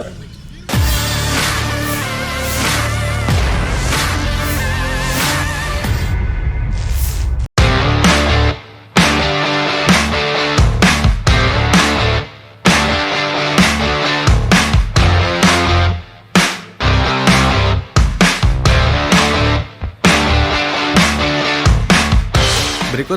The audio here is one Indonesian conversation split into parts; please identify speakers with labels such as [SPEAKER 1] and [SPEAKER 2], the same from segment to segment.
[SPEAKER 1] Berikut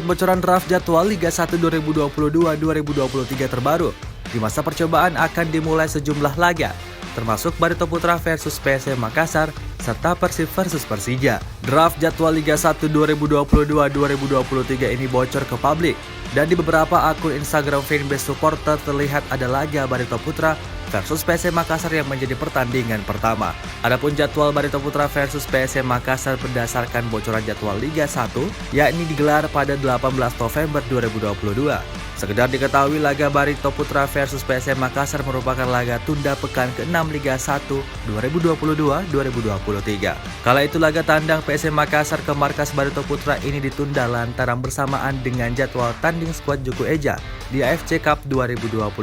[SPEAKER 1] bocoran draft jadwal Liga 1 2022-2023 terbaru. Di masa percobaan akan dimulai sejumlah laga, termasuk Barito Putra versus PSM Makassar, serta Persib versus Persija. Draft jadwal Liga 1 2022-2023 ini bocor ke publik, dan di beberapa akun Instagram fanbase supporter terlihat ada laga Barito Putra versus PSM Makassar yang menjadi pertandingan pertama. Adapun jadwal Barito Putra versus PSM Makassar berdasarkan bocoran jadwal Liga 1, yakni digelar pada 18 November 2022. Sekedar diketahui, laga Barito Putra versus PSM Makassar merupakan laga tunda pekan ke-6 Liga 1 2022-2023. Kala itu laga tandang PSM Makassar ke markas Barito Putra ini ditunda lantaran bersamaan dengan jadwal tanding skuad Juku Eja di AFC Cup 2022.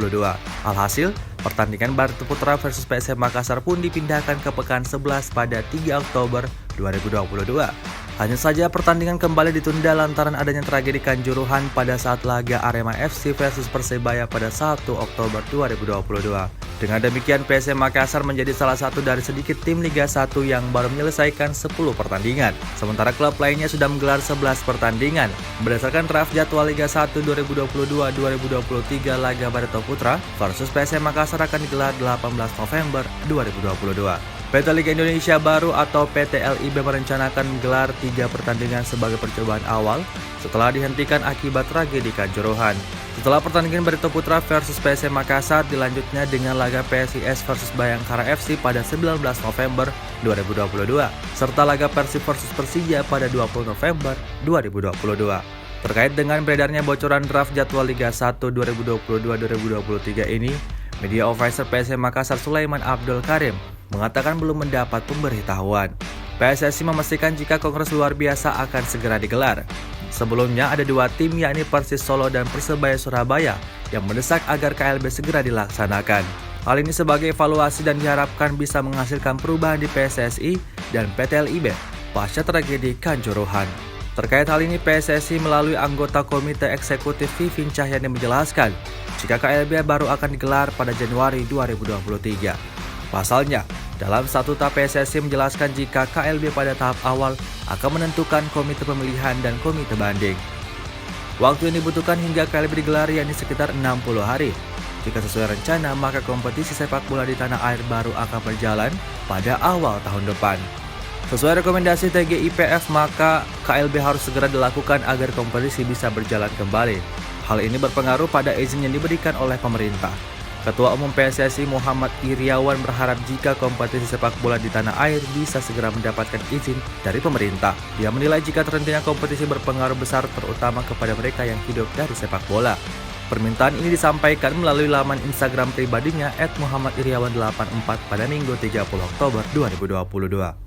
[SPEAKER 1] Alhasil, pertandingan Barito Putra versus PSM Makassar pun dipindahkan ke pekan 11 pada 3 Oktober 2022. Hanya saja pertandingan kembali ditunda lantaran adanya tragedi Kanjuruhan pada saat laga Arema FC versus Persebaya pada 1 Oktober 2022. Dengan demikian, PSM Makassar menjadi salah satu dari sedikit tim Liga 1 yang baru menyelesaikan 10 pertandingan. Sementara klub lainnya sudah menggelar 11 pertandingan. Berdasarkan draft jadwal Liga 1 2022-2023, laga Barito Putra versus PSM Makassar akan digelar 18 November 2022. PT Liga Indonesia Baru atau PT LIB merencanakan menggelar 3 pertandingan sebagai percobaan awal setelah dihentikan akibat tragedi Kanjuruhan. Setelah pertandingan Barito Putra versus PSM Makassar, dilanjutnya dengan laga PSIS versus Bayangkara FC pada 19 November 2022, serta laga Persib versus Persija pada 20 November 2022. Terkait dengan beredarnya bocoran draft jadwal Liga 1 2022-2023 ini, Media Officer PSM Makassar Sulaiman Abdul Karim mengatakan belum mendapat pemberitahuan. PSSI memastikan jika kongres luar biasa akan segera digelar. Sebelumnya ada 2 tim yakni Persis Solo dan Persebaya Surabaya yang mendesak agar KLB segera dilaksanakan. Hal ini sebagai evaluasi dan diharapkan bisa menghasilkan perubahan di PSSI dan PT LIB pasca tragedi Kanjuruhan. Terkait hal ini, PSSI melalui anggota Komite Eksekutif Vivin Cahyani menjelaskan jika KLB baru akan digelar pada Januari 2023. Pasalnya, dalam statuta PSSI menjelaskan jika KLB pada tahap awal akan menentukan komite pemilihan dan komite banding. Waktu yang dibutuhkan hingga KLB digelar yakni sekitar 60 hari. Jika sesuai rencana, maka kompetisi sepak bola di tanah air baru akan berjalan pada awal tahun depan. Sesuai rekomendasi TGIPF, maka KLB harus segera dilakukan agar kompetisi bisa berjalan kembali. Hal ini berpengaruh pada izin yang diberikan oleh pemerintah. Ketua Umum PSSI Muhammad Iriawan berharap jika kompetisi sepak bola di tanah air bisa segera mendapatkan izin dari pemerintah. Dia menilai jika terhentinya kompetisi berpengaruh besar terutama kepada mereka yang hidup dari sepak bola. Permintaan ini disampaikan melalui laman Instagram pribadinya @muhammadiriawan84 pada Minggu 30 Oktober 2022.